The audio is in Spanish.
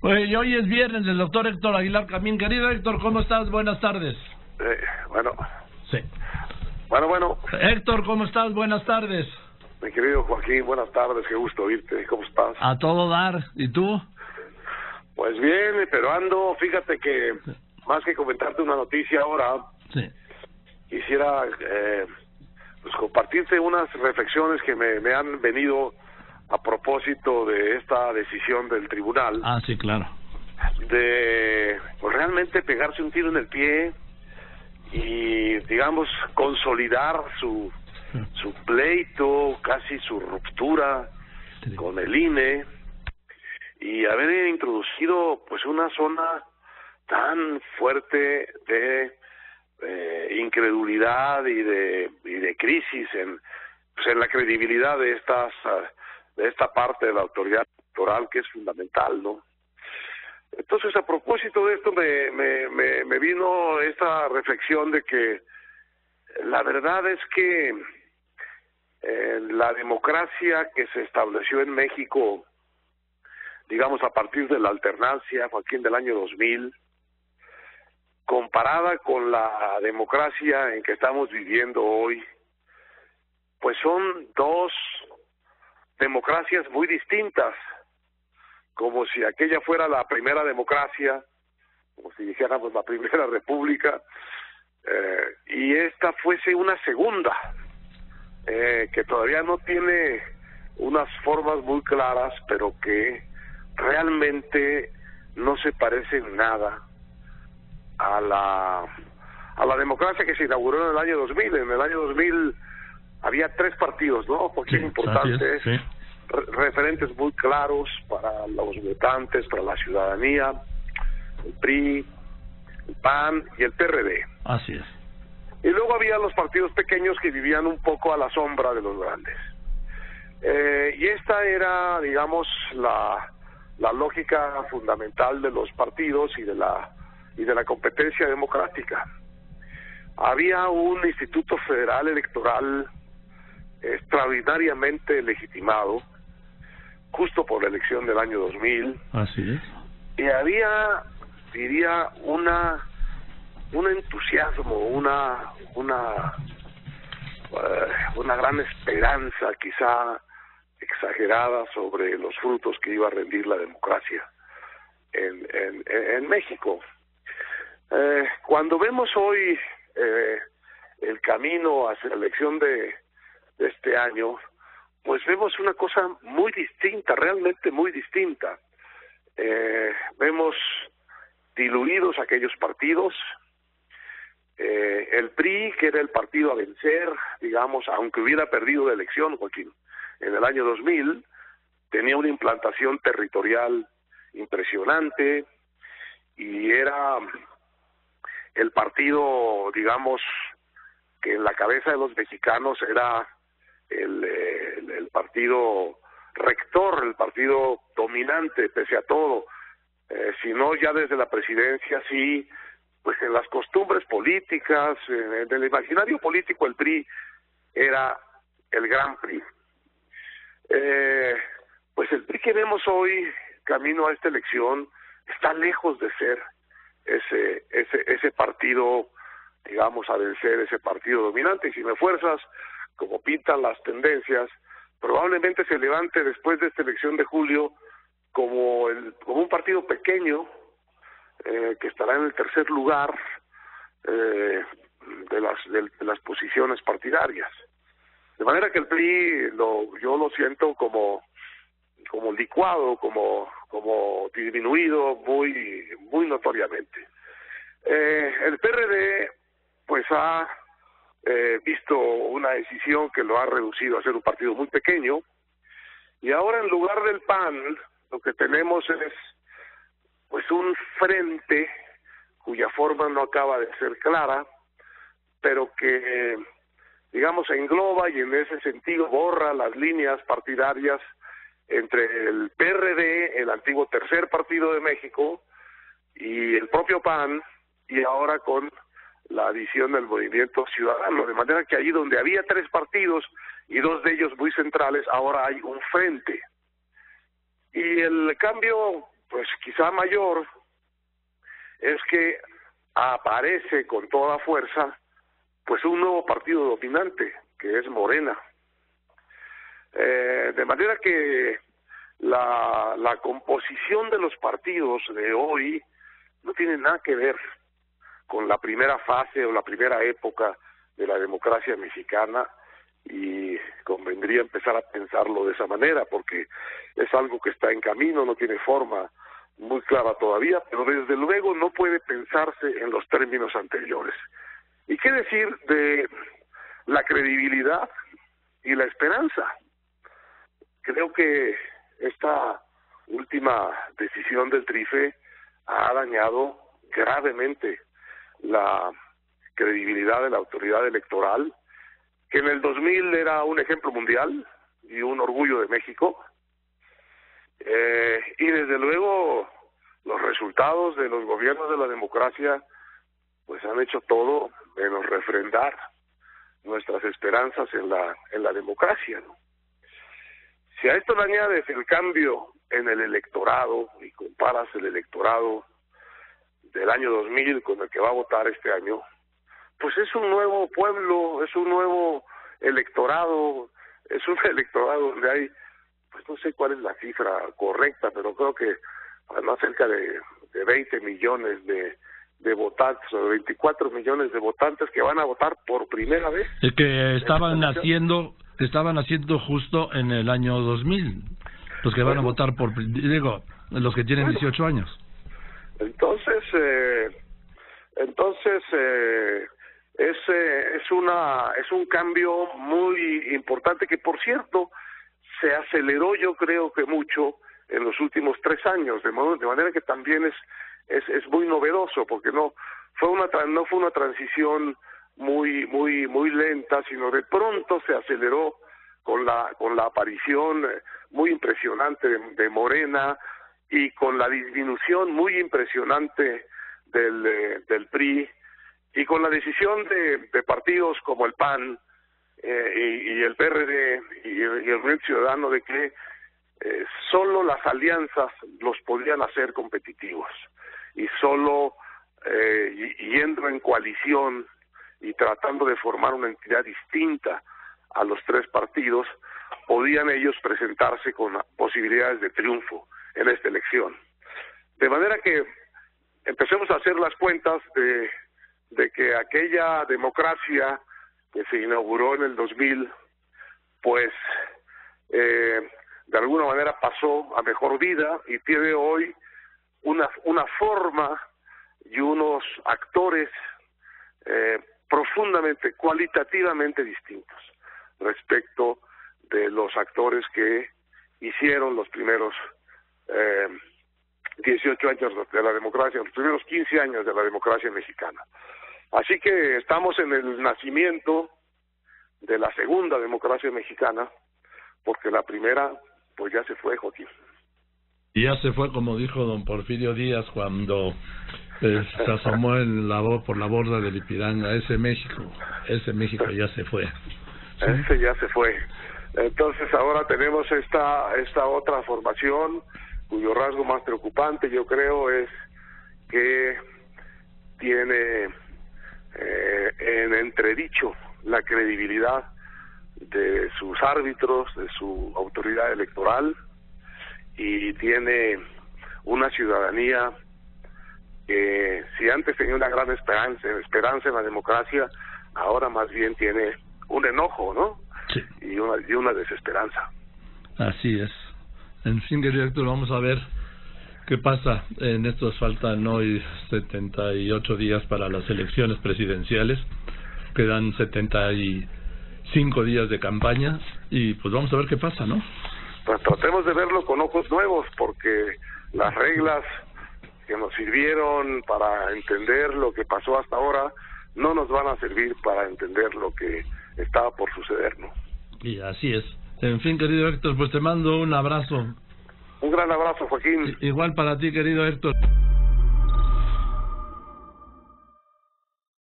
Oye, y hoy es viernes del doctor Héctor Aguilar Camín. Querido Héctor, ¿cómo estás? Buenas tardes. Bueno. Sí. Bueno. Héctor, ¿cómo estás? Buenas tardes. Mi querido Joaquín, buenas tardes, qué gusto oírte. ¿Cómo estás? A todo dar. ¿Y tú? Pues bien, pero ando, fíjate que más que comentarte una noticia ahora, sí, quisiera pues compartirte unas reflexiones que me han venido a propósito de esta decisión del tribunal. Ah, sí, claro. De pues realmente pegarse un tiro en el pie y, digamos, consolidar su pleito, casi su ruptura con el INE, y haber introducido pues una zona tan fuerte de incredulidad y de crisis en la credibilidad de esta parte de la autoridad electoral, que es fundamental, ¿no? Entonces, a propósito de esto, me vino esta reflexión de que la verdad es que la democracia que se estableció en México, digamos a partir de la alternancia, Joaquín, del año 2000, comparada con la democracia en que estamos viviendo hoy, pues son dos democracias muy distintas, como si aquella fuera la primera democracia, como si dijéramos la primera república, y esta fuese una segunda, que todavía no tiene unas formas muy claras, pero que realmente no se parece en nada a la democracia que se inauguró en el año 2000. En el año 2000 había 3 partidos, ¿no? Porque es importante, sí. Referentes muy claros para los votantes, para la ciudadanía: el PRI, el PAN y el PRD. Así es. Y luego había los partidos pequeños que vivían un poco a la sombra de los grandes. Y esta era, digamos, la lógica fundamental de los partidos y de la competencia democrática. Había un Instituto Federal Electoral extraordinariamente legitimado, justo por la elección del año 2000. Así es. Y había, diría, un entusiasmo, una gran esperanza, quizá exagerada, sobre los frutos que iba a rendir la democracia en México. Cuando vemos hoy el camino hacia la elección de este año, pues vemos una cosa muy distinta, realmente muy distinta. Vemos diluidos aquellos partidos. El PRI, que era el partido a vencer, digamos, aunque hubiera perdido la elección, Joaquín, en el año 2000, tenía una implantación territorial impresionante y era el partido, digamos, que en la cabeza de los mexicanos era el partido rector, el partido dominante pese a todo, si no ya desde la presidencia, sí, pues en las costumbres políticas, en el imaginario político, el PRI era el gran PRI. Pues el PRI que vemos hoy, camino a esta elección, está lejos de ser ese partido, digamos, a vencer, ese partido dominante. Y si me fuerzas, como pintan las tendencias, probablemente se levante después de esta elección de julio como un partido pequeño, que estará en el tercer lugar de las posiciones partidarias. De manera que el PRI yo lo siento como licuado, como disminuido muy notoriamente. El PRD pues ha visto una decisión que lo ha reducido a ser un partido muy pequeño, y ahora en lugar del PAN lo que tenemos es pues un frente cuya forma no acaba de ser clara, pero que, digamos, engloba y en ese sentido borra las líneas partidarias entre el PRD, el antiguo tercer partido de México, y el propio PAN, y ahora con la adición del Movimiento Ciudadano, de manera que allí donde había 3 partidos y 2 de ellos muy centrales, ahora hay un frente. Y el cambio pues quizá mayor, es que aparece con toda fuerza pues un nuevo partido dominante, que es Morena. De manera que la composición de los partidos de hoy no tiene nada que ver con la primera fase o la primera época de la democracia mexicana, y convendría empezar a pensarlo de esa manera, porque es algo que está en camino, no tiene forma muy clara todavía, pero desde luego no puede pensarse en los términos anteriores. ¿Y qué decir de la credibilidad y la esperanza? Creo que esta última decisión del TRIFE ha dañado gravemente la credibilidad de la autoridad electoral, que en el 2000 era un ejemplo mundial y un orgullo de México, y desde luego los resultados de los gobiernos de la democracia pues han hecho todo menos refrendar nuestras esperanzas en la democracia, ¿no? Si a esto le añades el cambio en el electorado y comparas el electorado del año 2000 con el que va a votar este año, pues es un nuevo pueblo, es un nuevo electorado, es un electorado donde hay, pues no sé cuál es la cifra correcta, pero creo que más cerca de 20 millones de votantes, o 24 millones de votantes que van a votar por primera vez. Es que estaban haciendo justo en el año 2000, los que van a votar los que tienen 18 años. Entonces es un cambio muy importante que, por cierto, se aceleró, yo creo que mucho en los últimos 3 años, de manera que también es muy novedoso, porque no fue una transición muy lenta, sino de pronto se aceleró con la aparición muy impresionante de Morena, y con la disminución muy impresionante del PRI, y con la decisión de partidos como el PAN y el PRD y el Movimiento Ciudadano de que solo las alianzas los podían hacer competitivos, y solo yendo en coalición y tratando de formar una entidad distinta a los 3 partidos, podían ellos presentarse con posibilidades de triunfo en esta elección. De manera que empecemos a hacer las cuentas de que aquella democracia que se inauguró en el 2000, pues de alguna manera pasó a mejor vida y tiene hoy una forma y unos actores profundamente, cualitativamente distintos respecto de los actores que hicieron los primeros 18 años de la democracia, los primeros 15 años de la democracia mexicana. Así que estamos en el nacimiento de la segunda democracia mexicana, porque la primera pues ya se fue, Joaquín. Y ya se fue, como dijo don Porfirio Díaz cuando se asomó por la borda del Ipiranga, ese México ya se fue. ¿Sí? Ese ya se fue. Entonces ahora tenemos esta otra formación, cuyo rasgo más preocupante, yo creo, es que tiene en entredicho la credibilidad de sus árbitros, de su autoridad electoral, y tiene una ciudadanía que, si antes tenía una gran esperanza en la democracia, ahora más bien tiene un enojo, ¿no? Sí. Y una desesperanza. Así es. En fin, querido Héctor, vamos a ver qué pasa. En estos faltan hoy 78 días para las elecciones presidenciales. Quedan 75 días de campaña y pues vamos a ver qué pasa, ¿no? Pues tratemos de verlo con ojos nuevos, porque las reglas que nos sirvieron para entender lo que pasó hasta ahora no nos van a servir para entender lo que estaba por suceder, ¿no? Y así es. En fin, querido Héctor, pues te mando un abrazo. Un gran abrazo, Joaquín. Igual para ti, querido Héctor.